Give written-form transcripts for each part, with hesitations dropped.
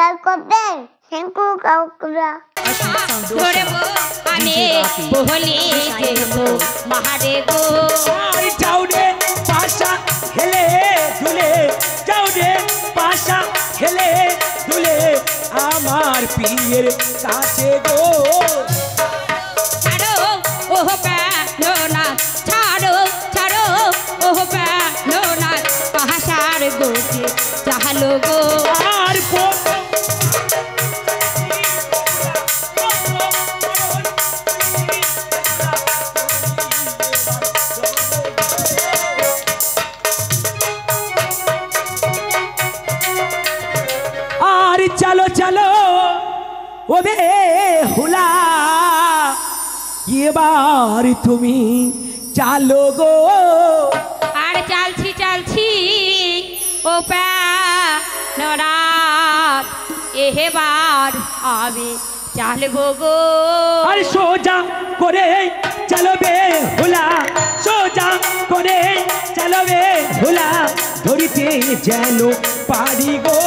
Share করবেন thank you কাকুরা ধরে আমি বহলি যেত মাহারে গো আর চাউরে পাশা হেলে দুলে চাউরে পাশা হেলে দুলে আমার পীরের কাছে গো ছাড়ো ওহ প্যালো না ছাড়ো ছাড়ো ওহ প্যালো না পাহাড় গোকে চাহলো গো আর चलो चलो ओ बेहुला এবার তুমি চালো গো আর চালছি চালছি ও প্যারা এবার আমি চালবো গো আর সোজা করে চলো বেহুলা সোজা করে চলো বেহুলা ধরিতে যেন পারি গো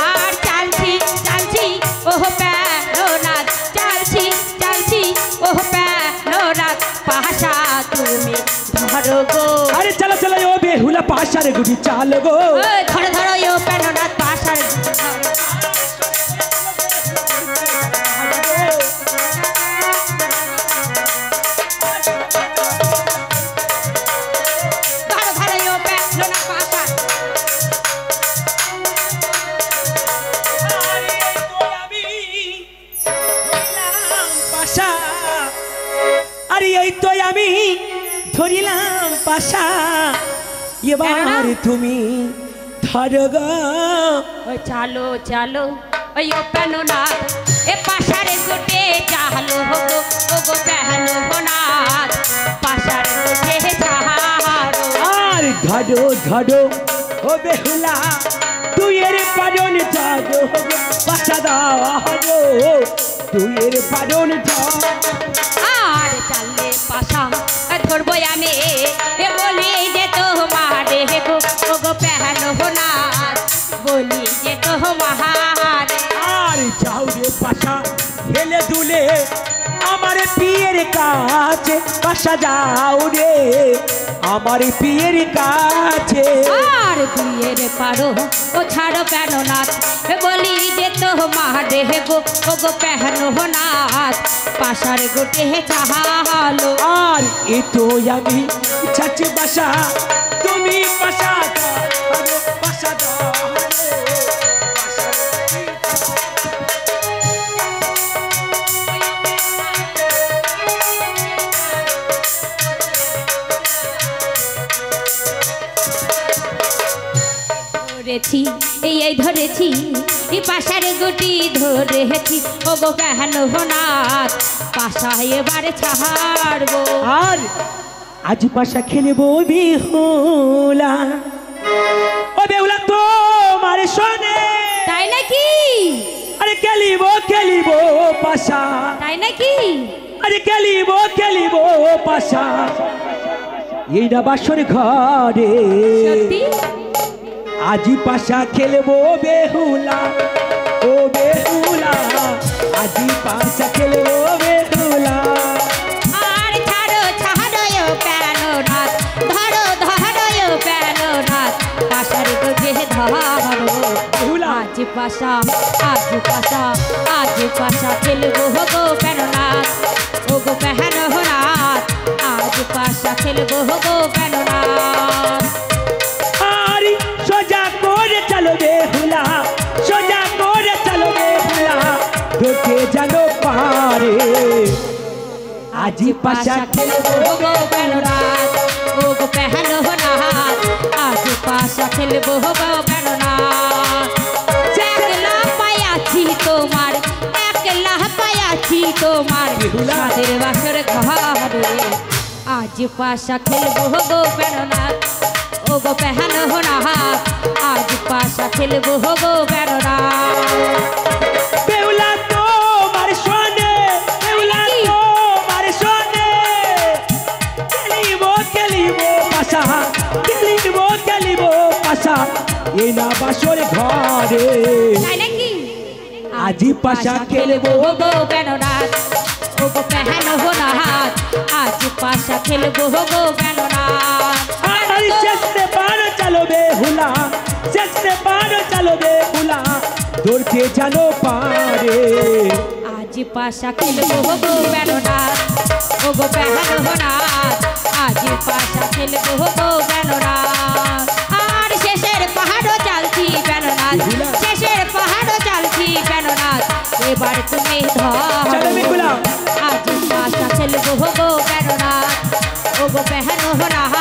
আর চালছি চালছি ওহ প্যারোনাথ চালছি চালছি ওহ প্যারোনাথ পাশা তুমি ধরো গো আরে চলো চলো ও বেহুলা পাশার গুটি চালো গো ধরো ধরো ও প্যারোনাথ পাশার ধরিলাম পাশা এবার তুমি ধরো গো চালো চালো ওই ও প্যানোনাথ এ পাশারে গোটে চালো গো ও গো প্যানোনাথ পাশারে গোটে চাহারো আর ধরো ধরো ও বেহুলা তুইয়ের পারন জাগো পাশা দাও তুইয়ের পারন জাগো আর চাললে পাশা ধরবো আমি এ বলি যে তোমারে গো ও গো প্যানোনাথ বলি যে তোমার আর যাও রে পাশা হেলে দুলে আমার পিয়ের কাছে পাশা যাও রে আমার পিয়ের কাছে আর বিয়ের পারো ও ছাড়ো প্যানোনাথ বলি যে তোমারে গো ও গো প্যানোনাথ পাশার গোটে চাহালো আর এ তো আমি চাচি বাসা তুমি পাশা পাশা ধরেছি এই ধরেছি এই পাশার গুটি ধরেছি ও গো প্যানোনাথ পাশা এবারে ছাড়বো আর আজ পাশা খেলবো বেহুলা ও বেহুলা তোমার শোনে তাই নাকি আরে খেলিব খেলিব পাশা তাই নাকি আরে খেলিব খেলিব পাশা এইটা বাসর ঘরে সত্যি আজি পাশা খেলবো বেহুলা ও বেহুলা আজি পাশা খেলবো বেহুলা আর ছাড়ো ছাড়ো প্যানোনাথ ধরো ধরো প্যানোনাথ পাশার গোটে ধরো বেহুলা আজ পাশা খেলবো গো প্যানোনাথ ও গো প্যানোনাথ আজ পাশা খেলবো গো প্যানোনাথ আরে সোজা করে চলো বেহুলা সোজা করে চলো বেহুলা ঢোকে জানো পারে আজি পাশা খেলবো গো প্যানোনাথ ও গো প্যানোনাথ আজ পাশা খেলবো গো প্যানোনাথ একলা পায়াছি তোমার একলা পায়াছি তোমার সাদের বাসর ঘরে আজ পাশা খেলবো গো প্যানোনাথ ও গো প্যানোনাথ আজ পাশা খেলবো গো প্যানোনাথ বেহুলা তোমার শোনে বেহুলা তোমার শোনে খেলিব খেলিব পাশা খেলিব পাশা এই না বাসর ঘরে তাই নাকি আজি পাশা খেলবো গো বেননাথ ও গো পেহনো নাথ আজ পাশা খেলবো গো বেননাথ আর চেষ্টা পারো চলো বেহুলা চেষ্টা পারো চলো বেহুলা দৌড়তে জানো পারে আজ পাশা খেলবো গো বেননাথ ও গো পেহনো নাথ আজ পাশা খেলবো গো বেননাথ আর শেষের পাহাড়ও চালছি বেননাথ শেষের পাহাড়ও চালছি বেননাথ এবার তুমি চলো বেহুলা আজ পাশা খেলবো গো বেননাথ ও গো পেহনো নাথ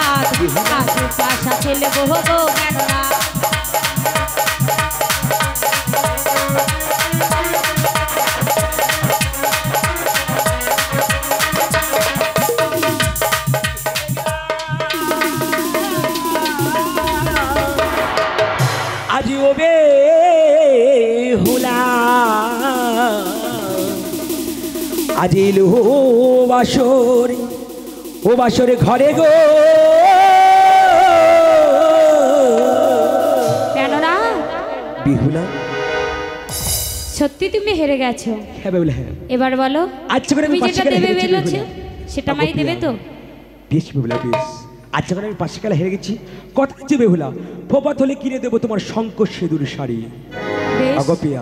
আজ পাশা খেলবো গো বেননাথ আজি ও বেহুলা আজি এলো বাসর ও বাসরে ঘরে গো বেননাথ বেহুলা সত্যি তুমি হেরে গেছো হ্যাঁ বেহুলা হ্যাঁ এবার বলো আচ্ছা করে তুমি যেটা দেবে বলেছো সেটা মাই দেবে তো বেশ বেহুলা বেশ আচ্ছা করে আমি পাশে খেলা হেরে গেছি কথা দিচ্ছি বেহুলা ফোপাত হলে কিনে দেবো তোমার শঙ্খ সিঁদুর শাড়ি বেশ আগো পিয়া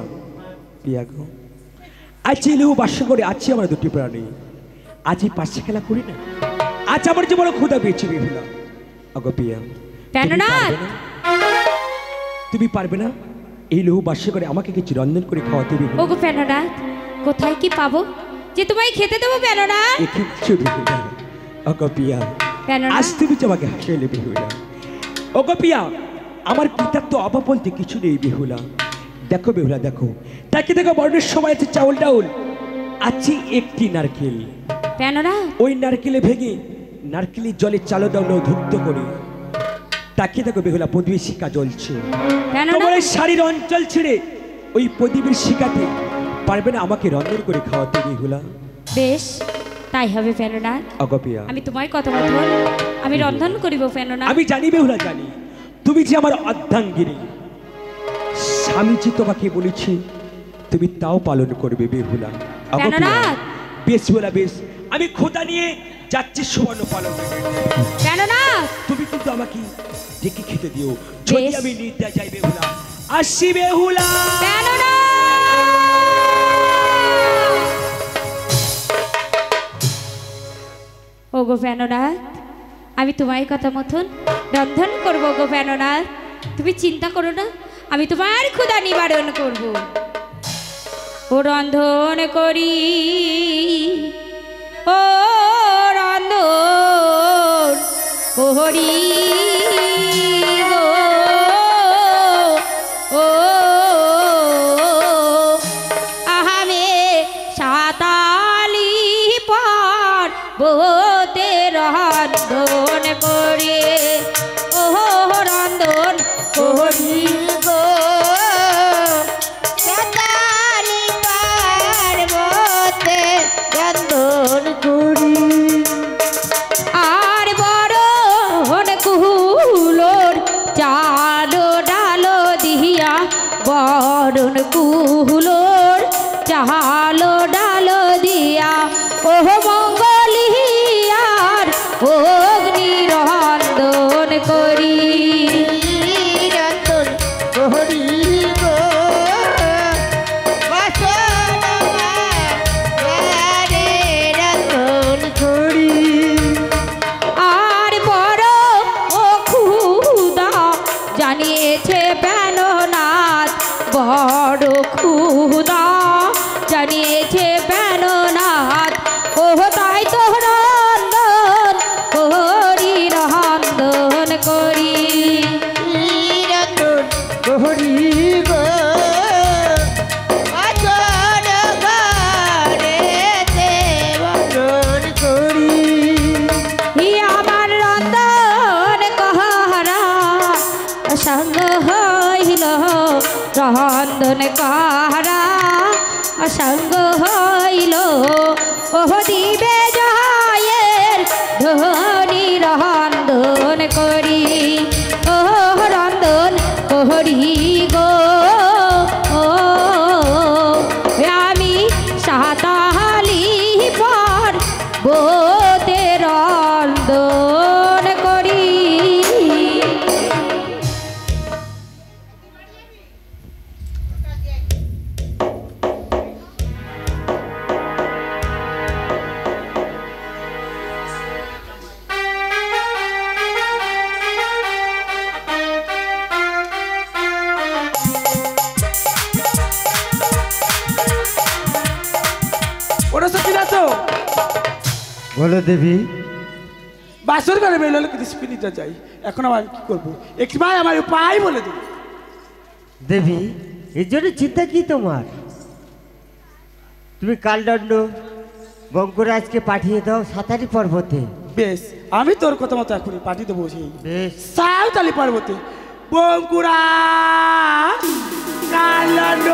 পিয়া গো আছি এলেও বাস করে আছি আমার দুটি প্রাণী আজই পাশে খেলা করি না আজ আমার যে বড় ক্ষুধা পেয়েছি বেহুলা আগো পিয়া বেননাথ তুমি পারবে না এই লহু বাসে করে আমাকে কিছু রন্ধন করে খাওয়াতে বেহুলা ওগো বেননাথ কোথায় কি পাবো যে তোমায় খেতে দেবো বেননাথ এক্ষেত্রে বেহুলা আগো পিয়া বেননাথ আজ তুমি যে আমাকে হাসাইলে বেহুলা ওগো পিয়া আমার পিতার তো অভাব বলতে কিছু নেই বেহুলা দেখো বেহুলা দেখো তাকে দেখো বর্ণের সময় আছে চাউল ডাউল আছে একটি নারকেল বেননাথ ওই নারকেলে ভেঙে নারকেলের জলে চালো দাও ধুপ্ত করে তাকে দেখো বেহুলা প্রদীপের শিকা জ্বলছে তোমার এই শাড়ির অঞ্চল ছেড়ে ওই প্রদীপের শিকাতে পারবে না আমাকে রন্ধন করে খাওয়াতে বেহুলা বেশ তাই হবে বেননাথ আগো পিয়া আমি তোমায় কথা মতো আমি রন্ধন করিব বেননাথ আমি জানি বেহুলা জানি তুমি যে আমার অর্ধাঙ্গিনী স্বামী যে তোমাকে বলেছি তুমি তাও পালন করবে বেহুলা আগো পিয়া। বেননাথ বেশ বেহুলা বেশ আমি খোদা নিয়ে যাচ্ছি সুবর্ণ পালন বেননাথ তুমি কিন্তু আমাকে ডেকে খেতে দিও যদি বেশ। আমি নিতে যাই বেহুলা আসি বেহুলা বেননাথ ওগো বেননাথ আমি তোমার কথা মতন রন্ধন করবো গো বেননাথ তুমি চিন্তা করো না আমি তোমার ক্ষুধা নিবারণ করব ও রন্ধন করি ও রন্ধন করি গো, ও আহামে সাতালি পার বোতে রন্ধন করে ও রন্ধন করি গো সাতালি পার্বতে রন্ধন করি আর বড় কুহুলোর চালো ডালো দিয়া বরণ কুহুলোর চালো ডালো দিয়া ওহ মঙ্গলিয়ার অগ্নি রন্ধন করি রন্ধন করি গো বাসন ঘরে রন্ধন করি আর বড় ও ক্ষুদা জানিয়েছে বেননাথ বড় ক্ষুদা জানিয়েছে বেননাথ ও তাই তো রন্ধন করি রন্ধন করি রন্ধন করি গো বাসন ঘরে রন্ধন করি ই আমার রন্ধন কহারা সঙ্গ হইল রন্ধন কহারা সঙ্গ হইল ওহ দিবে জয়ের ধনি রন্ধন করি ওহ রন্ধন করি গো ও বলো দেবী। বাসর করে বেরোলে কিন্তু স্পিনিটা যাই, এখন আমার কি করবো? একটু ভাই আমার উপায় বলে দেবো। দেবী এর জন্য চিন্তা কি তোমার? তুমি কালদণ্ড বঙ্করাজকে পাঠিয়ে দাও সাতারি পর্বতে। বেশ, আমি তোর কথা মতো এখনই পাঠিয়ে দেবো সেই বেশ। সাঁওতালি পর্বতে। বঙ্কুরা কালদণ্ড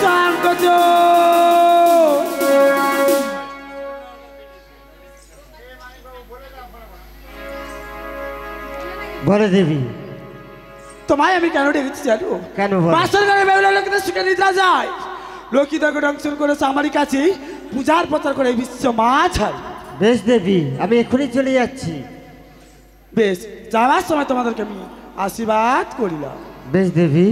সংকোচ। বলো দেবী। তোমায় আমি কেন ডেকেছি জানো? কেন বলো? বাসর করে বেরোলে কিন্তু সুখে নিদ্রা যায়। লোকি তাকে দংশন করেছে আমার কাছে পূজার প্রচার করে বিশ্ব মাছ হয়। বেশ দেবী, আমি এখনই চলে যাচ্ছি। বেশ, যাওয়ার সময় তোমাদেরকে আমি আশীর্বাদ করিলাম। বেশ দেবী।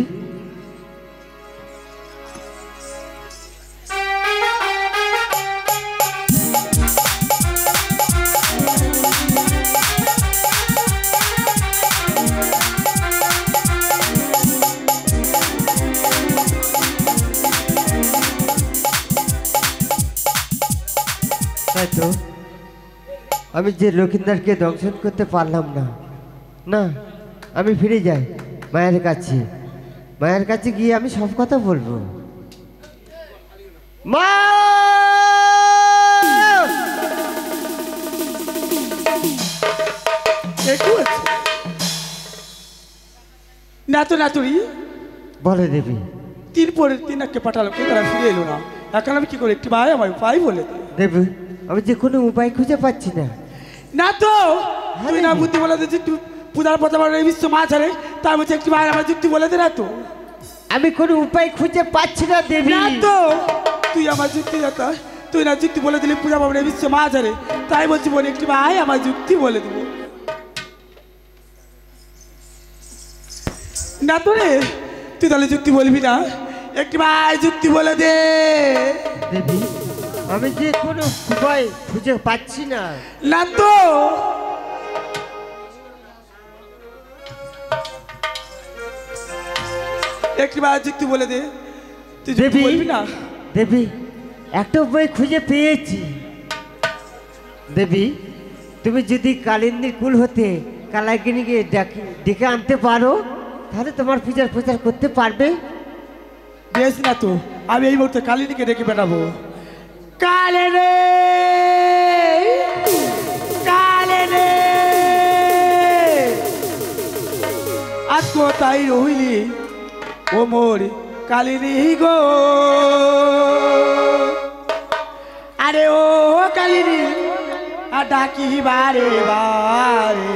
তাই তো আমি যে লক্ষিন্দারকে দংশন করতে পারলাম না, না আমি ফিরে যাই মায়ের কাছে। মায়ের কাছে গিয়ে আমি সব কথা বলবো। মা! নাতুরি বলে দেবী। তিন পরে তিন আজকে পাঠালো, কে তারা ফিরে এলো না। এখন আমি কি করি? একটি ভাই আমার উপায় বলে দে। দেবী আমি যে কোনো উপায় খুঁজে পাচ্ছি না। না তো তুই না বুদ্ধি বলে দিচ্ছি, তুই পূজার প্রচার এই বিশ্ব মাছ হারে, তার মধ্যে একটি ভাই আমার যুক্তি বলে দে। না তো আমি কোনো উপায় খুঁজে পাচ্ছি না দেবী। না তো তুই আমার যুক্তি দাতা, তুই না যুক্তি বলে দিলি পূজা পাবো এই বিশ্ব মাছ হারে, তাই বলছি বলে একটি ভাই আমার যুক্তি বলে দেবো। না তো রে, তুই তাহলে যুক্তি বলবি না? একটি ভাই যুক্তি বলে দে। দেবী আমি যে কোনো উপায় খুঁজে পাচ্ছি না। না তো একটি ভাই যুক্তি বলে দে। তুই যুক্তি দেবী বলবি না? দেবী একটা উপায় খুঁজে পেয়েছি। দেবী তুমি যদি কালিন্দীর কুল হতে কালাগিনীকে ডেকে আনতে পারো তাহলে তোমার পূজার প্রচার করতে পারবে। বেশ, না তো আমি এই মুহূর্তে কালিনীকে ডেকে পাঠাবো। কালে রে কালে রে, আজ কোথায় রইলি ও মোর কালিনী গো? আরে ও কালিনী ডাকি বারে বারে,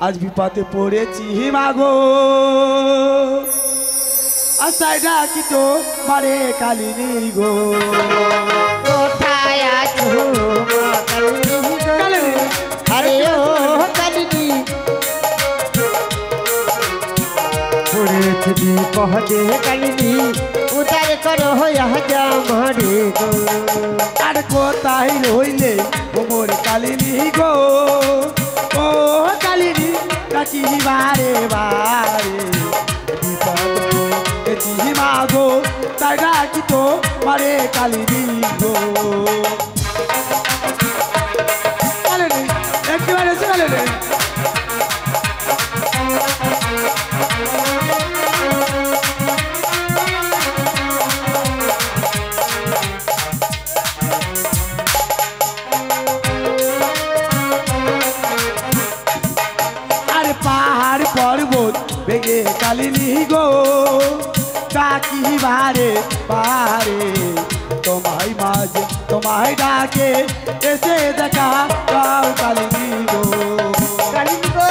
আজ বিপদে পড়েছি মাগো। আশায় ডাকি তো মারে কালিনী গো। কোথায় আছো মা কালিনী গো? আরে ও কালিনী পড়েছি বিপদে কালিনী উদ্ধার করো হইয়া যা মারে গো। আর কোথায় রইলে ও মোর কালিনী গো? ও কালিনী ডাকি বারে বারে, বিপদ পড়েছি মাগো, তাই ডাকি তো মারে কালিনী গো। কালিনী একেবারে কালিনী বেগে কালিনী গো, ডাকি বারে বারে, তোমায় মাঝে তোমায় ডাকে এসে দেখা দাও কালিনী গো। কালিনী গো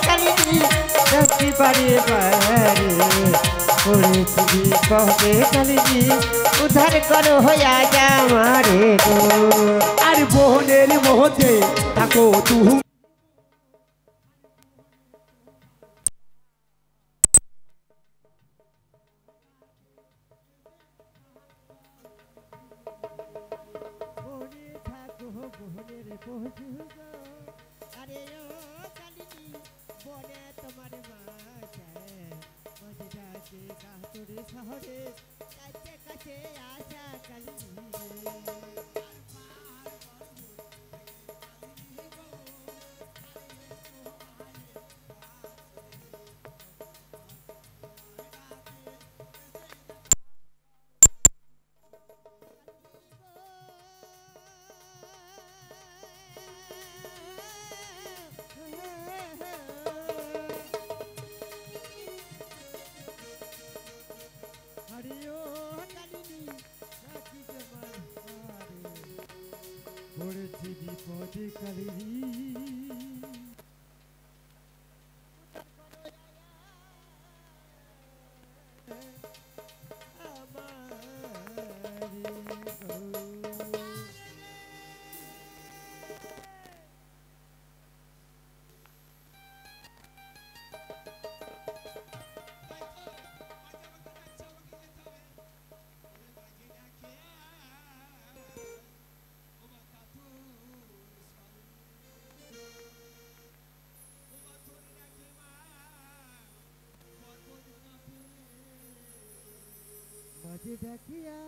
কালিনী ডাকি বারে বারে, পড়েছি বিপদে কালিনী উদ্ধার করো হইয়া যা মারে গো। আর বোনের মধ্যে থাকো তুমি থাকো বোনের পশু গো। আরে ও কালিনী বনে তোমার মাঝে মাঝে ডাকে কাতরে শহরে কাছে কাছে আশা কালী বিপদে কালেরি মাঝে ডাকিয়া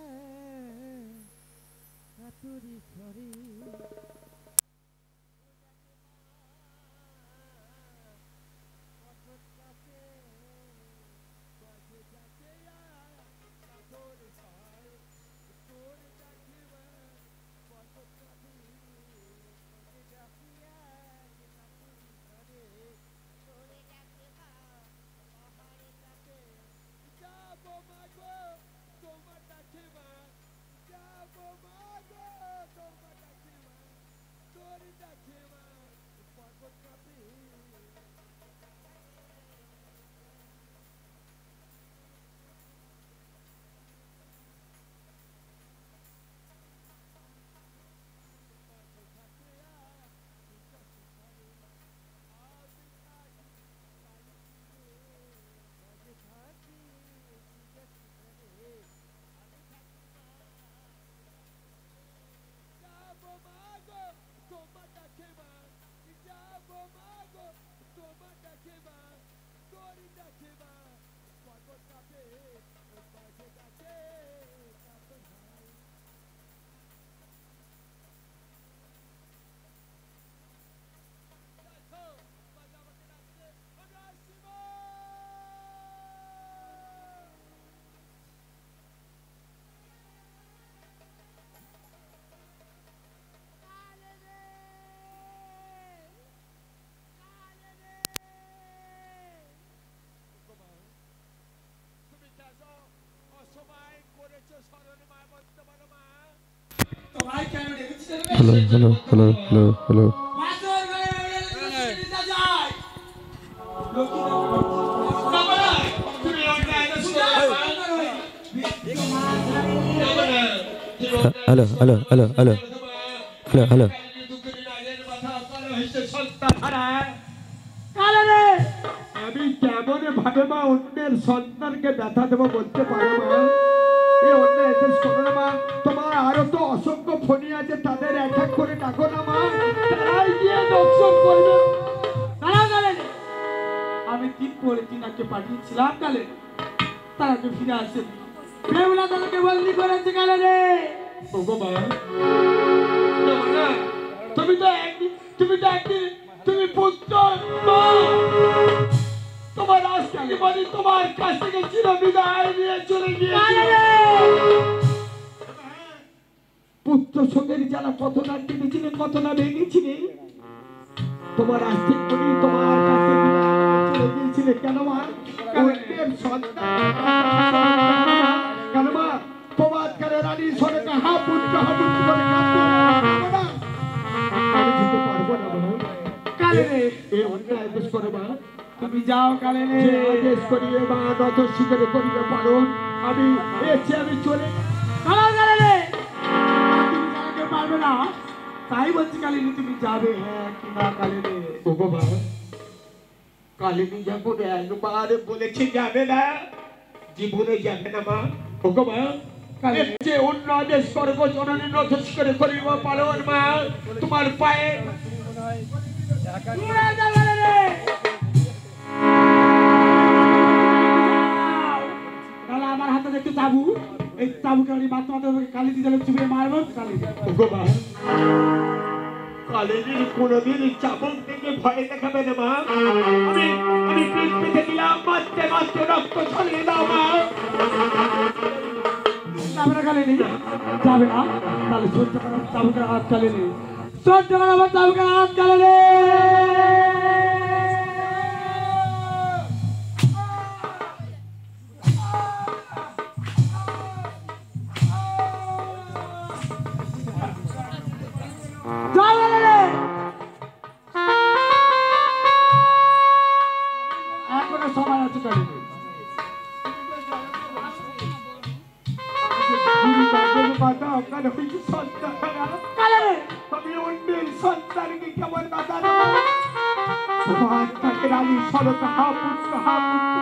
কাতুরি সরে hello hello hello hello hello hello hello hello hello hello hello আমি কেমন ভাবে মা অন্যের সন্তানকে ব্যথা দেবো বলতে পারো মা? এই অন্য এদেশ করো না মা। তোমার আরো তো অসংখ্য ফোনই আছে, তাদের এক এক করে ডাকো না মা, তারাই গিয়ে দর্শন করবে। আমি 3 পরে 3 আজকে পাঠিয়েছিলাম কালে, তারা তো ফিরে আসেনি। বেহুলা তাদেরকে বন্দি করেছে কালে রে। ওগো মা, তুমি তো একদিন তুমি পুত্র মা, তোমার আজকে বলি তোমার কাছ থেকে চির বিদায় নিয়ে চলে গিয়েছে। পুত্র শোকের যারা কত না কেটেছিলে, কত না ভেঙেছিলে, তোমার আজকে বলি তোমার কাছ থেকে চলে গিয়েছিলে কেন মা? অন্যের সন্তান কেন মা? প্রবাদ করে রানী সরকে হাবুট করে কাঁদতে আমি যেতে পারবো না মা। কালে রে এই অন্যায় আদেশ করে মা, তুমি যাও কালে রে, আদেশ করিয়ে মা নত স্বীকার করিয়ে পারো। আমি এসে আমি চলে কালে রে, তুমি যাকে পারবে না তাই বলছি কালিনী তুমি যাবে হ্যাঁ কি না কালে রে? ওগো মা, কালিনী যখন একবার বলেছে যাবে না, জীবনে যাবে না মা। ওগো মা, যে অন্য আদেশ করবো জননী নত স্বীকার করিব পালন মা, তোমার পায়ে দেখতে চাবু এই চাবুকে আমি মাত্র মাত্র কালি দিয়ে চুপে মারবো কালি কালের কোনোদিন চাবুক থেকে ভয় দেখাবে না মা। আমি আমি পিঠ পেতে দিলাম, মারতে মারতে রক্ত ছড়িয়ে দাও মা। যাবে না কালি নেই যাবে না, তাহলে সহ্য করার চাবুকের হাত কালি নেই, সহ্য করার চাবুকের হাত কালি নেই। এখনো সময় আছে কালি নেই। আমি অন্যের সন্তানকে কেমন বাঁচানো তাকে রানী সড়ক হাপুট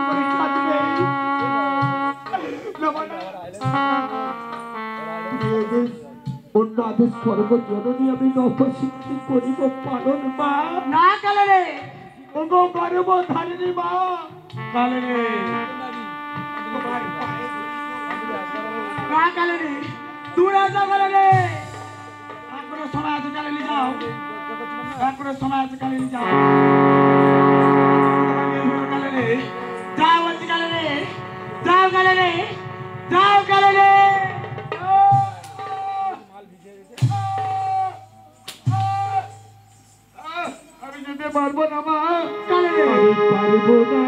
করে কাঁদবে। অন্য আদেশ করব জননী আমি নবশিক্ষি করিব পালন মা। না কালে রে ওগো গর্ব ধারিণী মা। কালে রে না কালে রে দূরে যাও কালে রে, এখনো সময় আছে কালে নিয়ে যাও, এখনো সময় আছে কালে নিয়ে যাও কালে রে, যাও বলছি কালে রে, যাও কালে রে, যাও কালে রে। আমি যেতে পারবো না মা। কালে রে আমি পারবো না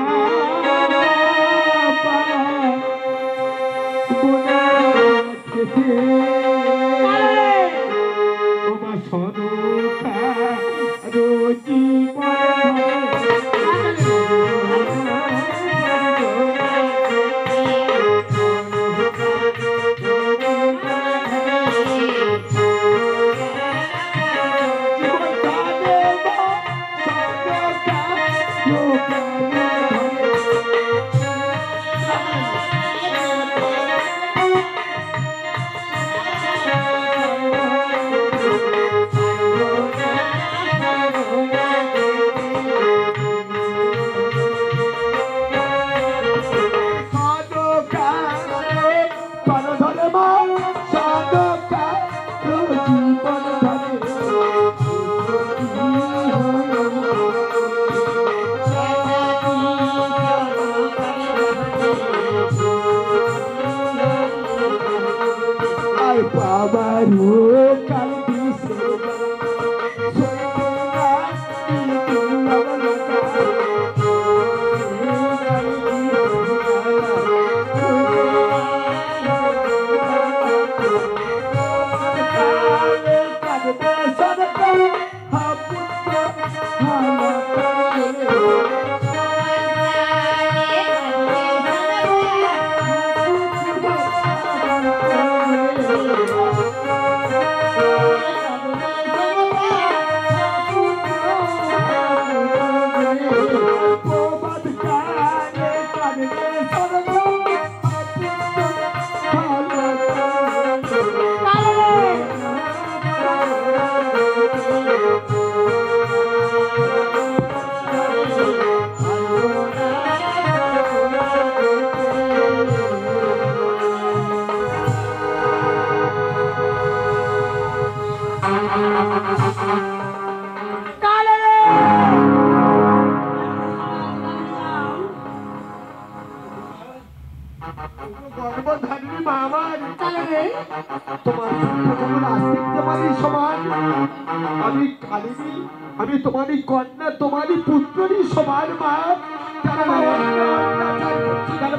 আমি তোমারই কন্যা, তোমারই পুত্রই সমান মা।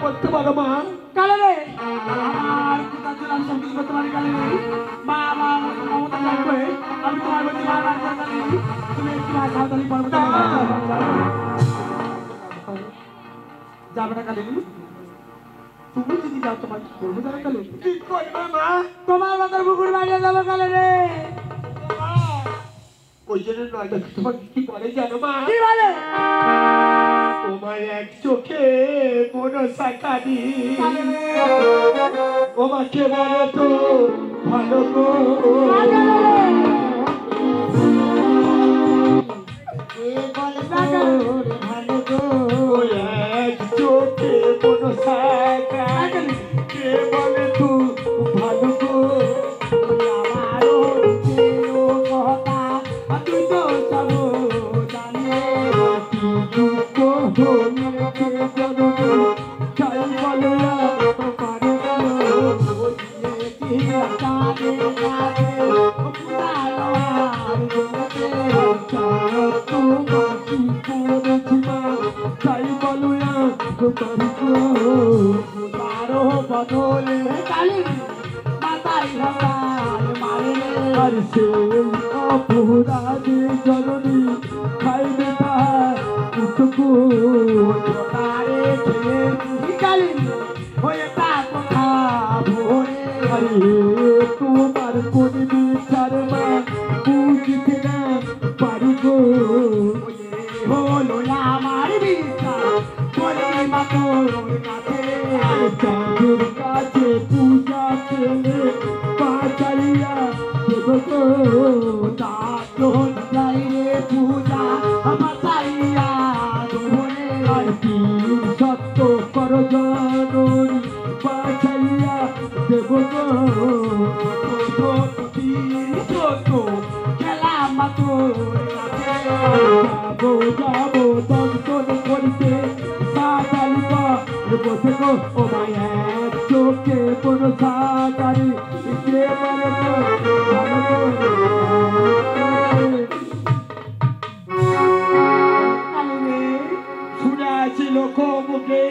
বলতে পারো মা। কালে রে আমার পিতা ছিলাম সব কিছু করতে পারি কালে রে, মা আমার মমতা লাগবে, আমি তোমার বলছি মা আমার কালে তুমি একটু সাবধানি পারবো যাবে না কালে, তুমি যদি যাও তোমার কি করবো জানো কালে? কি করবে মা? তোমার মাথার বুকুর বাড়িয়ে যাবো কালে রে। ওই জন্য নয় তোমার কি বলে জানো মা? কি বলে? তোমার এক চোখে মনসা কাঁদি, ওমাকে বলো তো ভালো গো, ভালো গো, এক চোখে মনসা কাঁদি, কে জননী খাইবে তাহার উঠকু তারে ছেলে কালী হয়ে তা কথা ভোরে তোমার কোন বিচার মান বুঝতে না পারি গো হলো আমার বিচার বলে মা তোর কাছে চাঁদের কাছে পূজা পেলে পাচারিয়া দেব গো তার যাই রে পূজা পাচারিয়া বলে আর কি সত্য কর জননী পাচারিয়া দেব গো সত্য খেলা মা তোর কাছে যাবো যাবো দর্শন করিতে সাজালিকা বসে গো ও মায়া চোখে কোনো সাজারি কে বলে শুনে আছি লোক মুখে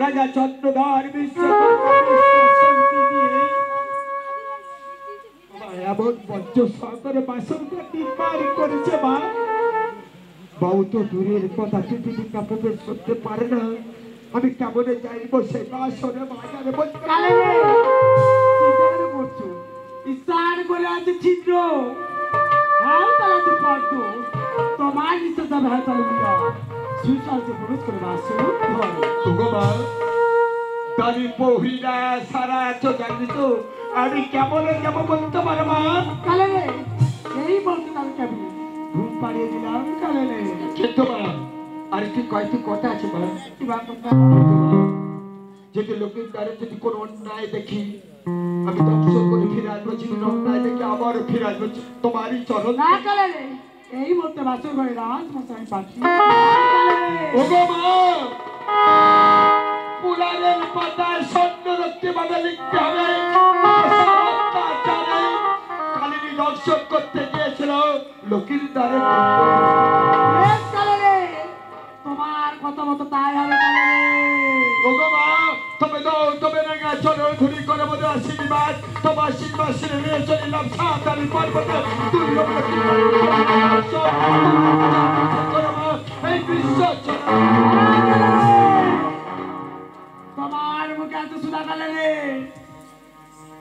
রাজা চন্দ্রধর বিশ্বকর্মা দিয়ে এমন পঞ্চশঙ্কর বাসন নির্মাণ করেছে মা বাবু তো দূরের কথা পৃথিবী প্রবেশ করতে পারে না আমি কেমনে যাইব সে বাসনে বাজারে বলছো ইস্তার করে আছে ছিদ্র হ্যাঁ তারা তো পারতো তোমার ইচ্ছা যাবে হ্যাঁ তাহলে সুশালকে প্রবেশ করে বাসন মা তারি পহিলা সারা এত জানি তো আমি কেমনে যাবো বলতে পারো মা কালে রে এই বলতে আমি কেমন ঘুম পাড়িয়ে দিলাম কালে রে কিন্তু মা আর কি কয়েকটি কথা আছে মা যদি লোকের দ্বারা যদি কোনো অন্যায় দেখি আমি দর্শন করে ফিরে আসবো যদি অন্যায় দেখি আবার ফিরে আসবো তোমারই চরণ না কালে রে এই বলতে বাসর ঘরে রাজ মশাই পাচ্ছি ওগো মা পুরাণের পাতায় স্বর্ণ রক্তে বাধা লিখতে হবে কালিনী দর্শন করতে গিয়েছিল লোকের দ্বারে তোমার কথা মতো তাই হবে ওগো মা তবে দাও তবে না চলো ধুরি করে বোধ আশীর্বাদ তোমার আশীর্বাদ ছেড়ে নিয়ে চলিলাম সাঁতারি পর্বতে এই বিশ্ব তোমার মুখে এত সুদা কালে রে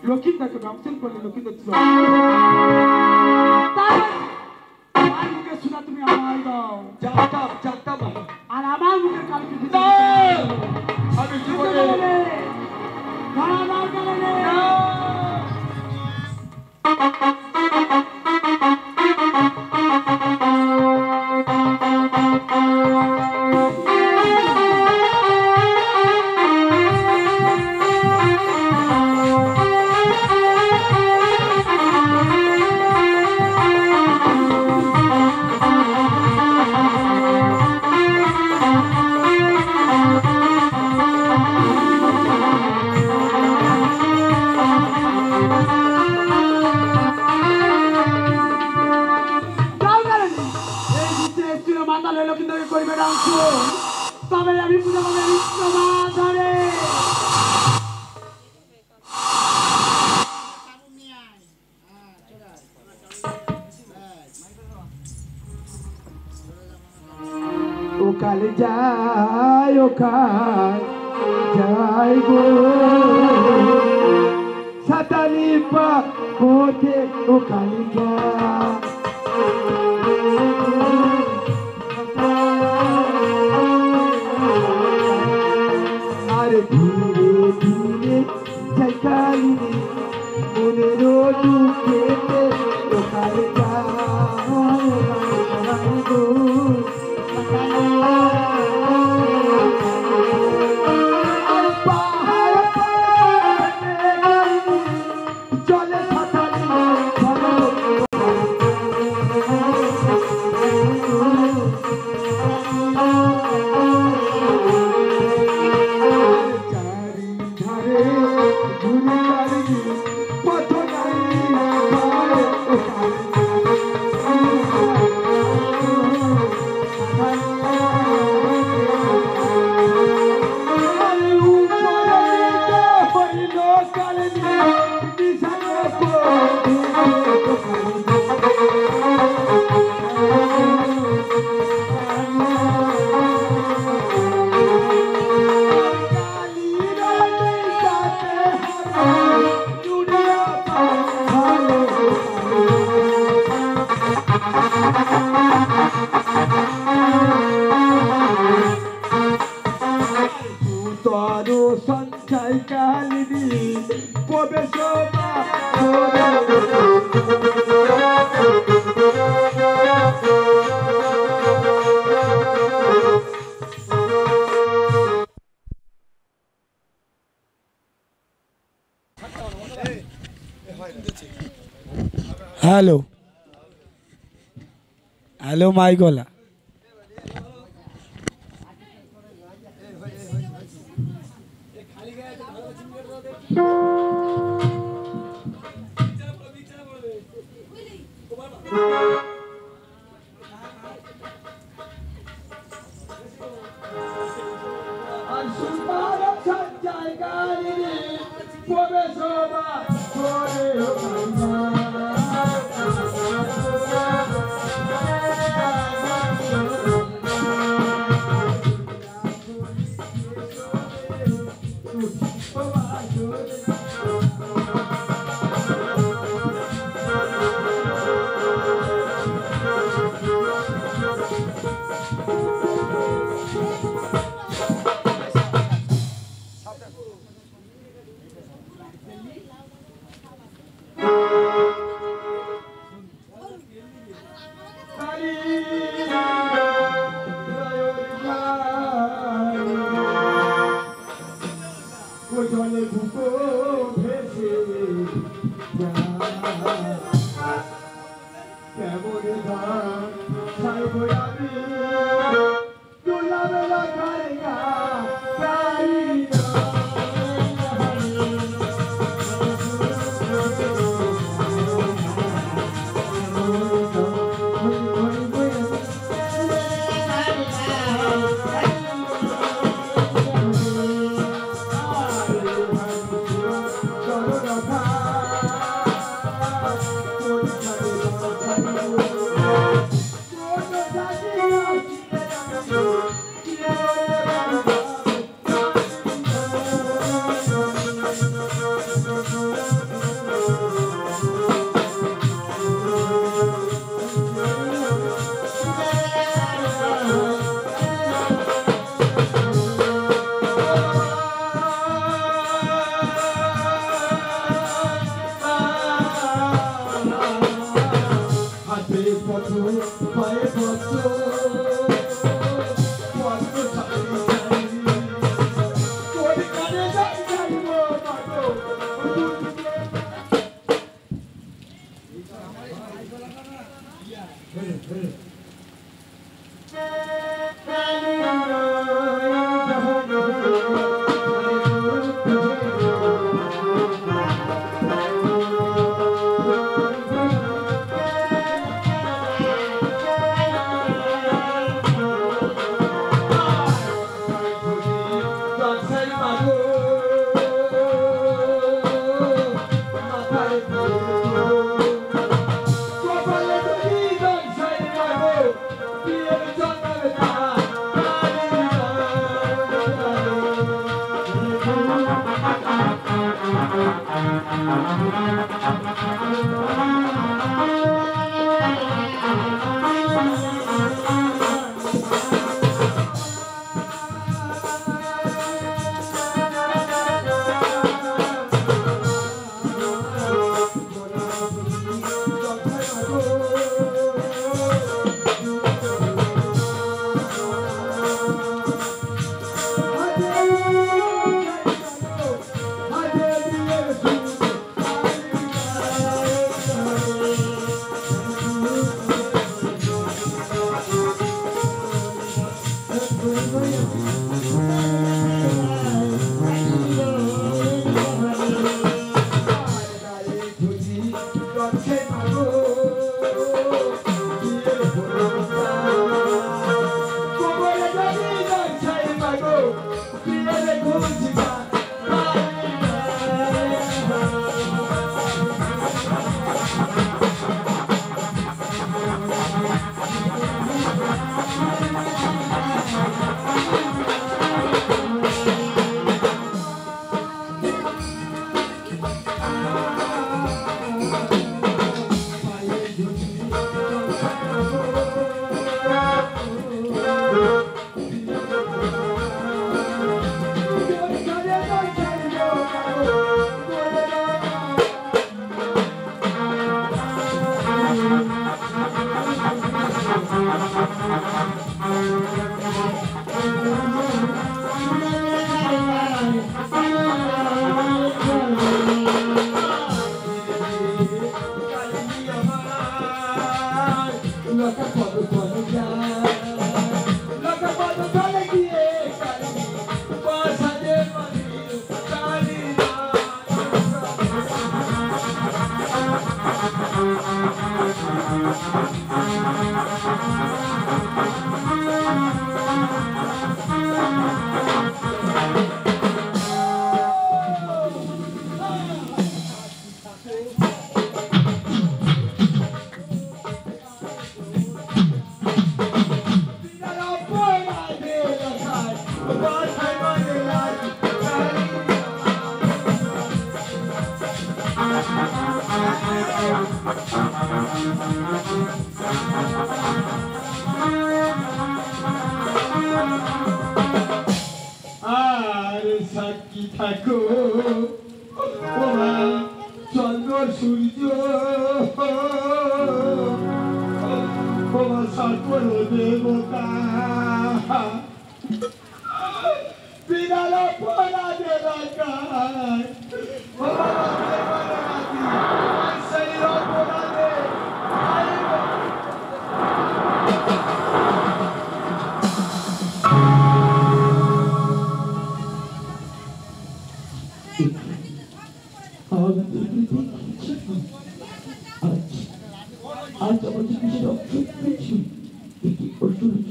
লক্ষ্মীদাকে দর্শন করলে লক্ষ্মীদার আমার মুখে সুদা তুমি আমার দাও জানতাম আর আমার মুখে কালকে আমি জীবনে আমার কালে রে তবে আমি পুজো করবে বিশ্বমা ধরে ও কালে যায় ও যাই গো সাতালি পা হতে ও কালে যায় ধীরে ধীরে যাই কালিনী মনের দুঃখেতে লোকালে চলে পথ না সঞ্চয় কালিনী প্রবেশ হ্যালো হ্যালো মাইগলা সঞ্চয় কালিনী প্রবেশ জলে ঢুকো ভেসে কেমন ধান সাইব আমি দুলাবেলা গাইগা গাইনা আর সাক্ষী থাকো ওরা চন্দ্র সূর্য ওরা সকল দেবতা বিড়াল পড়া দেবতায় সেই অপরাধে আজ আমাদের কিছু অক্ষর পেয়েছি এটি অসহ্য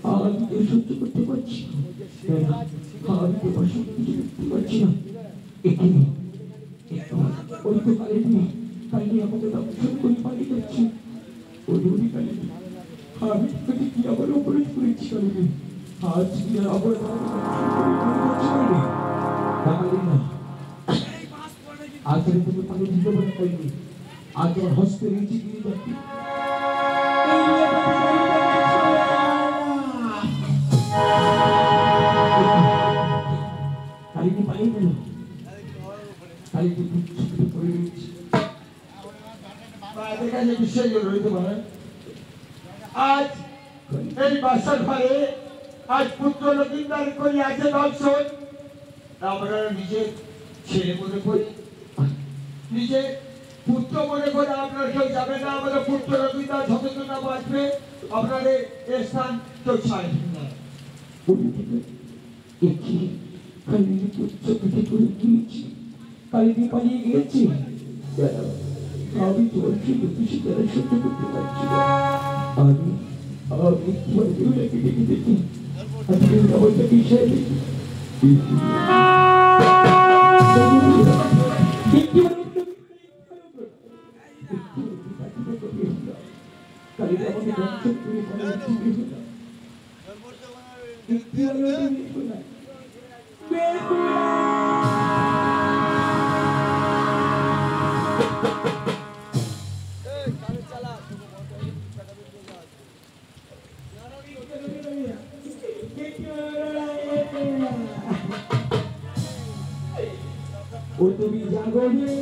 আমি সহ্য করতে পারছি আমি তোমার সত্যি করতে পারছি না এখানে ওই তো কালিনী কালিনী আমাদের দর্শন করে পালিয়ে যাচ্ছি ওই ওই কালিনী আমি তোকে কি আবার অপরাধ করেছি কালিনী আজ কি আর আবার না আজ তুমি পানি দিতে পারে কালিনী আজ আমার হস্তে নিচে গিয়ে যাচ্ছি কালিনী পানি দিল কালিনী পড়ে গেছে এদের কাছে বিষয় রইতে পারে আজ এই বাসার ঘরে আজ পুত্র লক্ষিন্দার করি আছে দর্শন আমরা নিজে ছেলে মনে করি নিজে পুত্র মনে করে আপনার কেউ যাবে না আমাদের পুত্র লক্ষিন্দার সচেতন না বাঁচবে আপনাদের এই স্থান কেউ ছাড়বেন না কালিনী পুত্র পিঠে করে গিয়েছি কালিনী পালিয়ে গিয়েছি আমি তোমার কিছু দ্বারা সহ্য করতে পারছি না আমি তোমার বেহুলাকে ডেকে দেখি আজকে আমাকে বিষয় দেখি কালিনী আমাকে দর্শন করে ও তুমি জাগো রে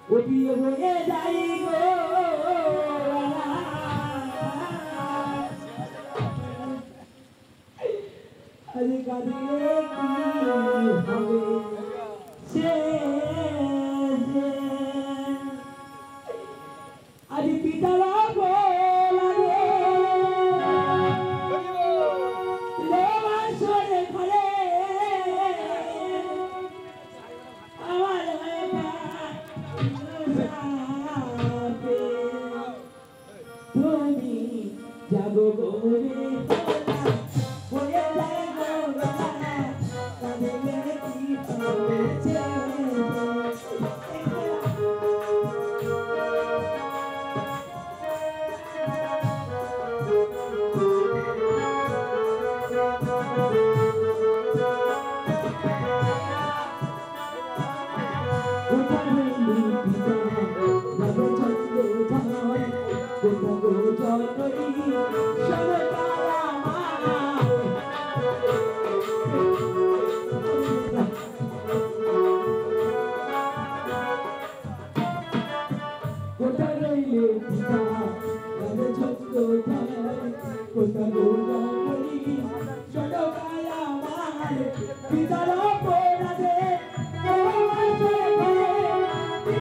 ও বিয়ে হয়ে যাই গো আরে কাঁদিলে কি হবে সে আরে পিতারা পিতারা